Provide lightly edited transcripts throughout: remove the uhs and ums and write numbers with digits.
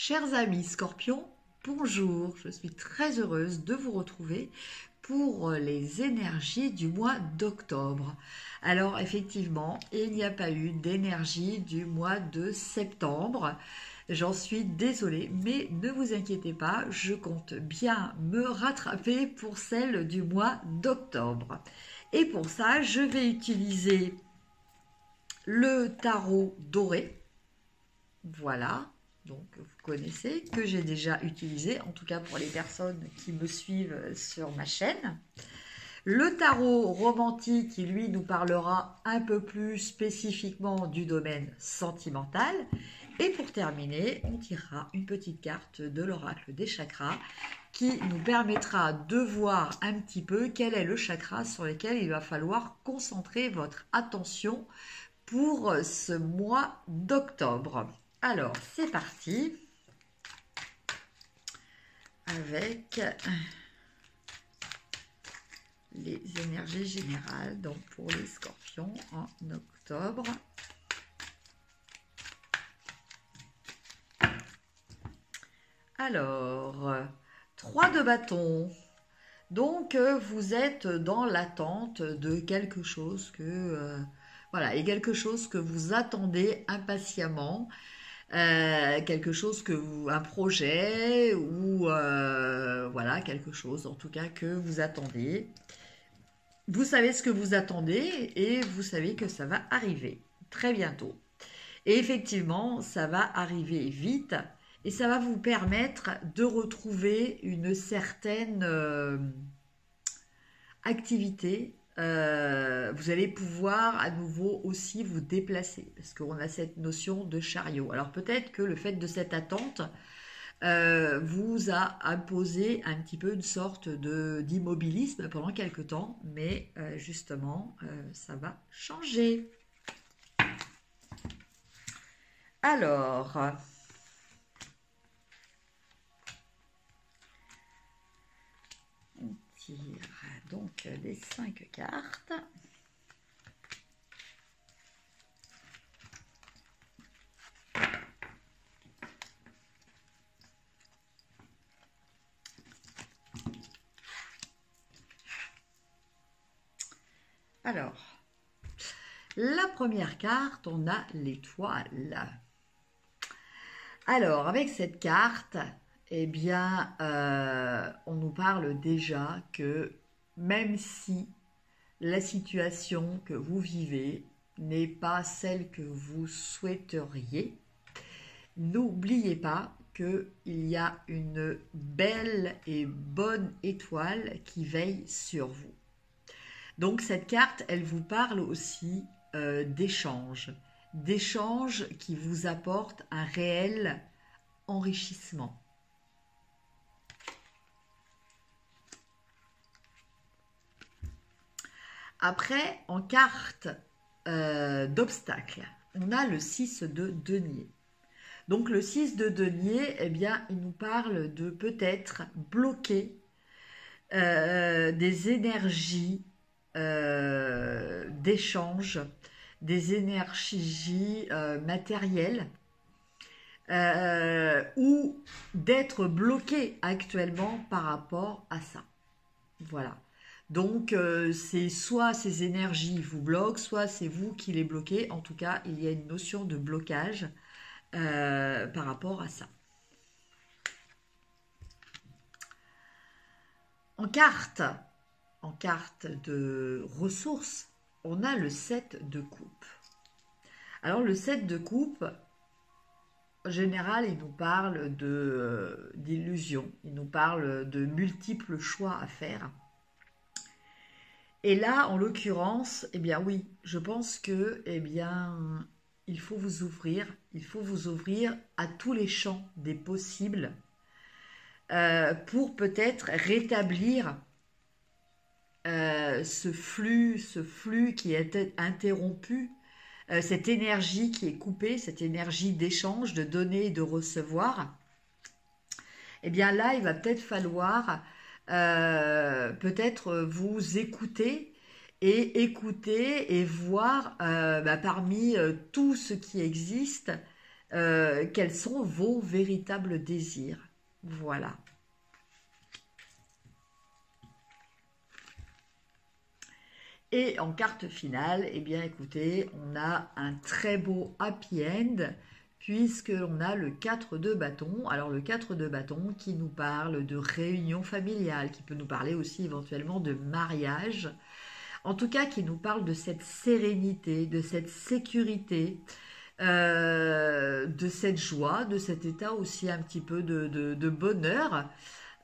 Chers amis Scorpions, bonjour, je suis très heureuse de vous retrouver pour les énergies du mois d'octobre. Alors effectivement, il n'y a pas eu d'énergie du mois de septembre. J'en suis désolée, mais ne vous inquiétez pas, je compte bien me rattraper pour celle du mois d'octobre. Et pour ça, je vais utiliser le tarot doré. Voilà, donc vous connaissez, que j'ai déjà utilisé, en tout cas pour les personnes qui me suivent sur ma chaîne. Le tarot romantique, qui lui nous parlera un peu plus spécifiquement du domaine sentimental. Et pour terminer, on tirera une petite carte de l'oracle des chakras qui nous permettra de voir un petit peu quel est le chakra sur lequel il va falloir concentrer votre attention pour ce mois d'octobre. Alors, c'est parti avec les énergies générales, donc pour les scorpions en octobre. Alors, 3 de bâton. Donc, vous êtes dans l'attente de quelque chose que... voilà, et quelque chose que vous attendez impatiemment. Quelque chose que vous, un projet ou voilà, quelque chose en tout cas que vous attendez. Vous savez ce que vous attendez et vous savez que ça va arriver très bientôt. Et effectivement, ça va arriver vite et ça va vous permettre de retrouver une certaine activité. Vous allez pouvoir à nouveau aussi vous déplacer parce qu'on a cette notion de chariot. Alors peut-être que le fait de cette attente vous a imposé un petit peu une sorte d'immobilisme pendant quelque temps, mais justement ça va changer. Alors, on tire donc les 5 cartes. Alors, la première carte, on a l'étoile. Alors, avec cette carte, eh bien, on nous parle déjà que même si la situation que vous vivez n'est pas celle que vous souhaiteriez, n'oubliez pas qu'il y a une belle et bonne étoile qui veille sur vous. Donc cette carte, elle vous parle aussi d'échanges qui vous apportent un réel enrichissement. Après, en carte d'obstacle, on a le 6 de denier. Donc le 6 de denier, eh bien, il nous parle de peut-être bloquer des énergies d'échange, des énergies matérielles ou d'être bloqué actuellement par rapport à ça. Voilà. Donc, c'est soit ces énergies vous bloquent, soit c'est vous qui les bloquez. En tout cas, il y a une notion de blocage par rapport à ça. En carte de ressources, on a le 7 de coupe. Alors, le 7 de coupe, en général, il nous parle d'illusions, il nous parle de multiples choix à faire. Et là, en l'occurrence, eh bien oui, je pense que, eh bien, il faut vous ouvrir à tous les champs des possibles pour peut-être rétablir ce flux qui est interrompu, cette énergie qui est coupée, cette énergie d'échange, de donner et de recevoir. Eh bien là, il va peut-être falloir peut-être vous écouter et voir parmi tout ce qui existe, quels sont vos véritables désirs. Voilà. Et en carte finale, eh bien écoutez, on a un très beau happy end puisque l'on a le 4 de bâton. Alors le 4 de bâton qui nous parle de réunion familiale, qui peut nous parler aussi éventuellement de mariage. En tout cas, qui nous parle de cette sérénité, de cette sécurité, de cette joie, de cet état aussi un petit peu de bonheur.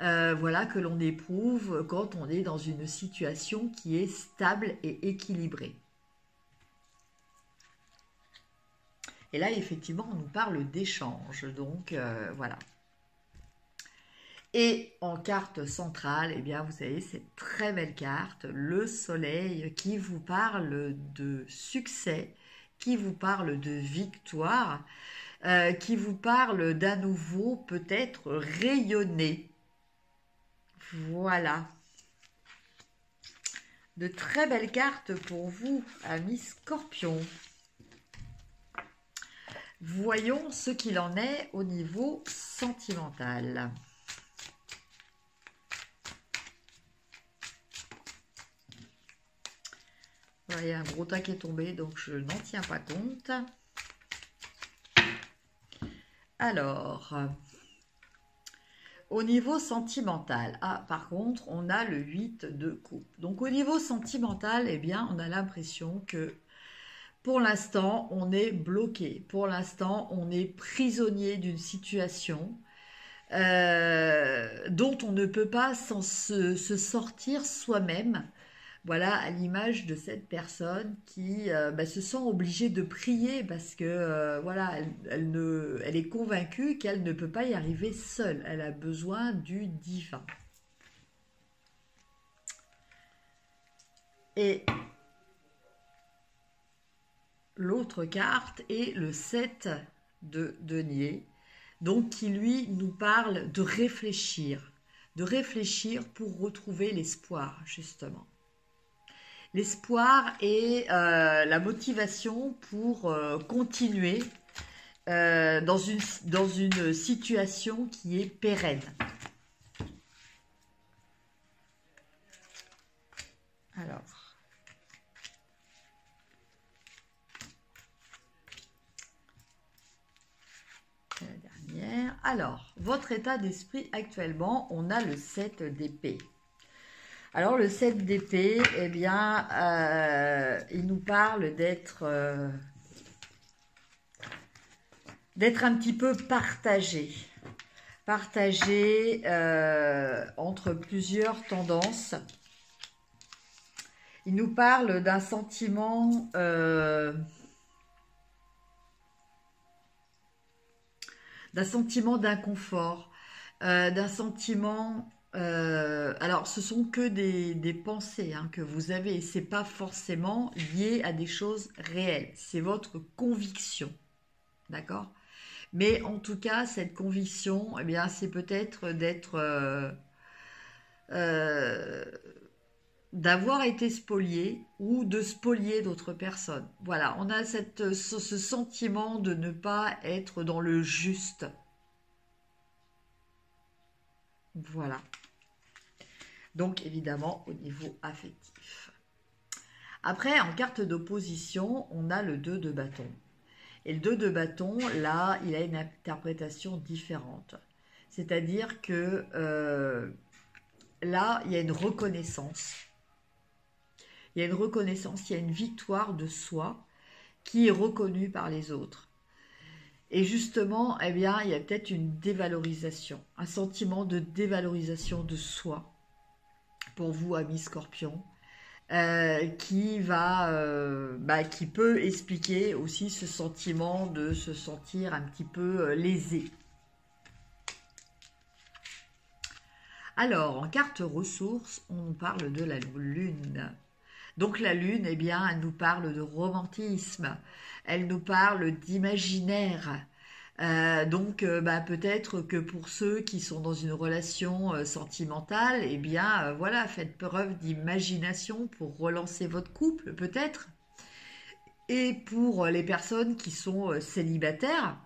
Voilà, que l'on éprouve quand on est dans une situation qui est stable et équilibrée. Et là, effectivement, on nous parle d'échange, donc voilà. Et en carte centrale, eh bien, vous avez cette très belle carte, le soleil, qui vous parle de succès, qui vous parle de victoire, qui vous parle d'à nouveau peut-être rayonner. Voilà. De très belles cartes pour vous, amis Scorpions. Voyons ce qu'il en est au niveau sentimental. Voilà, il y a un gros tas qui est tombé, donc je n'en tiens pas compte. Alors... au niveau sentimental, par contre, on a le 8 de coupe. Donc, au niveau sentimental, eh bien, on a l'impression que pour l'instant, on est bloqué. Pour l'instant, on est prisonnier d'une situation dont on ne peut pas se sortir soi-même. Voilà, à l'image de cette personne qui se sent obligée de prier parce que voilà, elle est convaincue qu'elle ne peut pas y arriver seule. Elle a besoin du divin. Et l'autre carte est le 7 de denier, donc qui lui nous parle de réfléchir pour retrouver l'espoir, justement. L'espoir et la motivation pour continuer dans une situation qui est pérenne. Alors, la dernière. Alors, votre état d'esprit actuellement, on a le 7 d'épée. Alors, le 7 d'épée, eh bien, il nous parle d'être un petit peu partagé. Partagé entre plusieurs tendances. Il nous parle d'un sentiment... d'inconfort, d'un sentiment... alors, ce sont que des pensées que vous avez, et c'est pas forcément lié à des choses réelles. C'est votre conviction, d'accord? Mais en tout cas, cette conviction, eh bien, c'est peut-être d'avoir été spolié ou de spolier d'autres personnes. Voilà, on a ce sentiment de ne pas être dans le juste. Voilà. Donc, évidemment, au niveau affectif. Après, en carte d'opposition, on a le 2 de bâton. Et le 2 de bâton, là, il a une interprétation différente. C'est-à-dire que là, il y a une reconnaissance. Il y a une reconnaissance, il y a une victoire de soi qui est reconnue par les autres. Et justement, eh bien, il y a peut-être une dévalorisation, un sentiment de dévalorisation de soi pour vous, amis Scorpions, qui peut expliquer aussi ce sentiment de se sentir un petit peu lésé. Alors, en carte ressources, on parle de la lune. Donc la lune, eh bien, elle nous parle de romantisme, elle nous parle d'imaginaire. Donc peut-être que pour ceux qui sont dans une relation sentimentale, eh bien voilà, faites preuve d'imagination pour relancer votre couple peut-être. Et pour les personnes qui sont célibataires,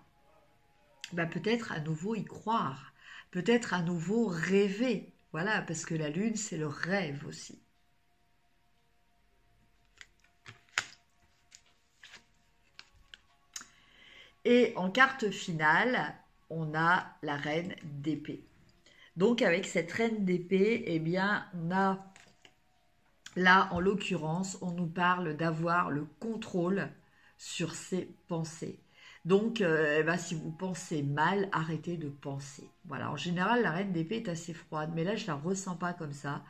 bah, peut-être à nouveau y croire, peut-être à nouveau rêver. Voilà, parce que la lune, c'est le rêve aussi. Et en carte finale, on a la reine d'épée. Donc avec cette reine d'épée, eh bien, on a, là, en l'occurrence, on nous parle d'avoir le contrôle sur ses pensées. Donc, eh ben, si vous pensez mal, arrêtez de penser. Voilà, en général, la reine d'épée est assez froide, mais là, je la ressens pas comme ça.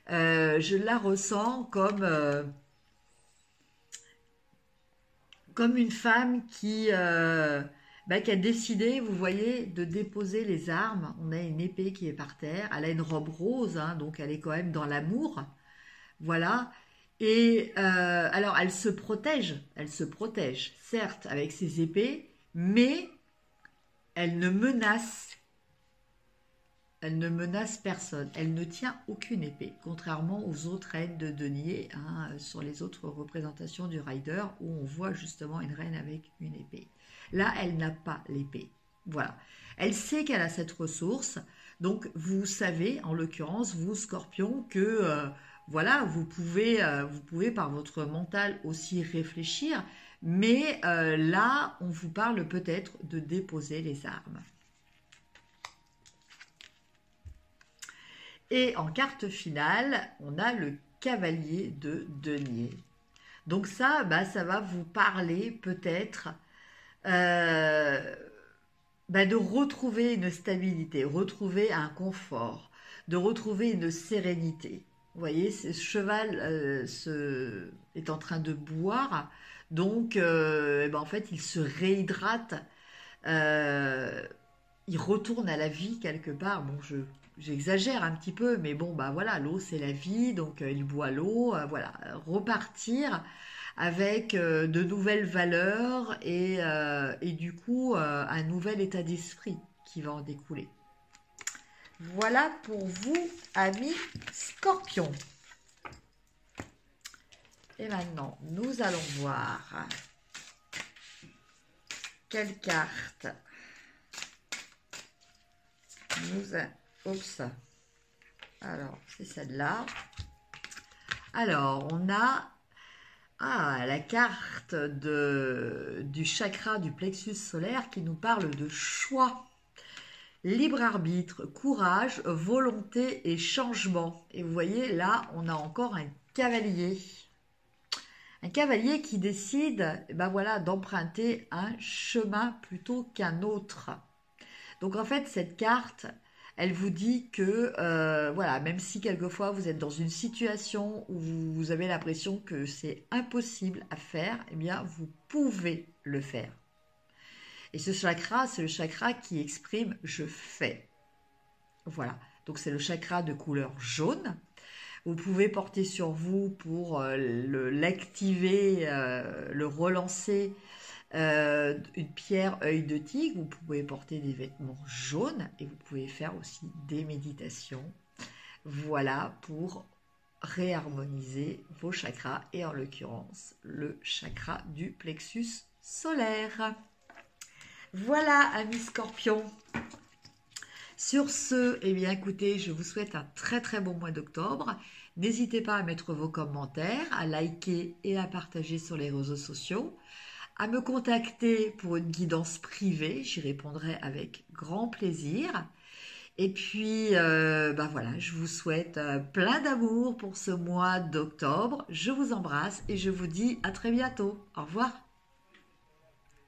Je la ressens comme une femme qui a décidé, vous voyez, de déposer les armes. On a une épée qui est par terre. Elle a une robe rose, hein, donc elle est quand même dans l'amour. Voilà. Et alors, elle se protège, certes, avec ses épées, mais elle ne menace, elle ne menace personne. Elle ne tient aucune épée, contrairement aux autres reines de denier, hein, sur les autres représentations du rider, où on voit justement une reine avec une épée. Là, elle n'a pas l'épée. Voilà. Elle sait qu'elle a cette ressource. Donc, vous savez, en l'occurrence, vous, Scorpion, que voilà, vous pouvez par votre mental aussi réfléchir. Mais là, on vous parle peut-être de déposer les armes. Et en carte finale, on a le cavalier de denier. Donc ça, bah, ça va vous parler peut-être de retrouver une stabilité, retrouver un confort, de retrouver une sérénité. Vous voyez, ce cheval est en train de boire, donc en fait, il se réhydrate, euh, il retourne à la vie quelque part. Bon, j'exagère un petit peu, mais bon, bah voilà, l'eau c'est la vie, donc il boit l'eau, voilà, repartir avec de nouvelles valeurs et du coup un nouvel état d'esprit qui va en découler. Voilà pour vous, amis Scorpions. Et maintenant, nous allons voir quelle carte Oups. Alors, c'est celle-là. Alors, on a la carte du chakra du plexus solaire qui nous parle de choix, libre arbitre, courage, volonté et changement. Et vous voyez, là, on a encore un cavalier. Un cavalier qui décide voilà, d'emprunter un chemin plutôt qu'un autre. Donc en fait, cette carte, elle vous dit que, voilà, même si quelquefois vous êtes dans une situation où vous avez l'impression que c'est impossible à faire, eh bien, vous pouvez le faire. Et ce chakra, c'est le chakra qui exprime « je fais ». Voilà, donc c'est le chakra de couleur jaune. Vous pouvez porter sur vous pour l'activer, le relancer, une pierre œil de tigre. Vous pouvez porter des vêtements jaunes et vous pouvez faire aussi des méditations. Voilà pour réharmoniser vos chakras et en l'occurrence le chakra du plexus solaire. Voilà, amis Scorpions. Sur ce, eh bien écoutez, je vous souhaite un très très bon mois d'octobre. N'hésitez pas à mettre vos commentaires, à liker et à partager sur les réseaux sociaux, à me contacter pour une guidance privée, j'y répondrai avec grand plaisir. Et puis, voilà, je vous souhaite plein d'amour pour ce mois d'octobre. Je vous embrasse et je vous dis à très bientôt. Au revoir.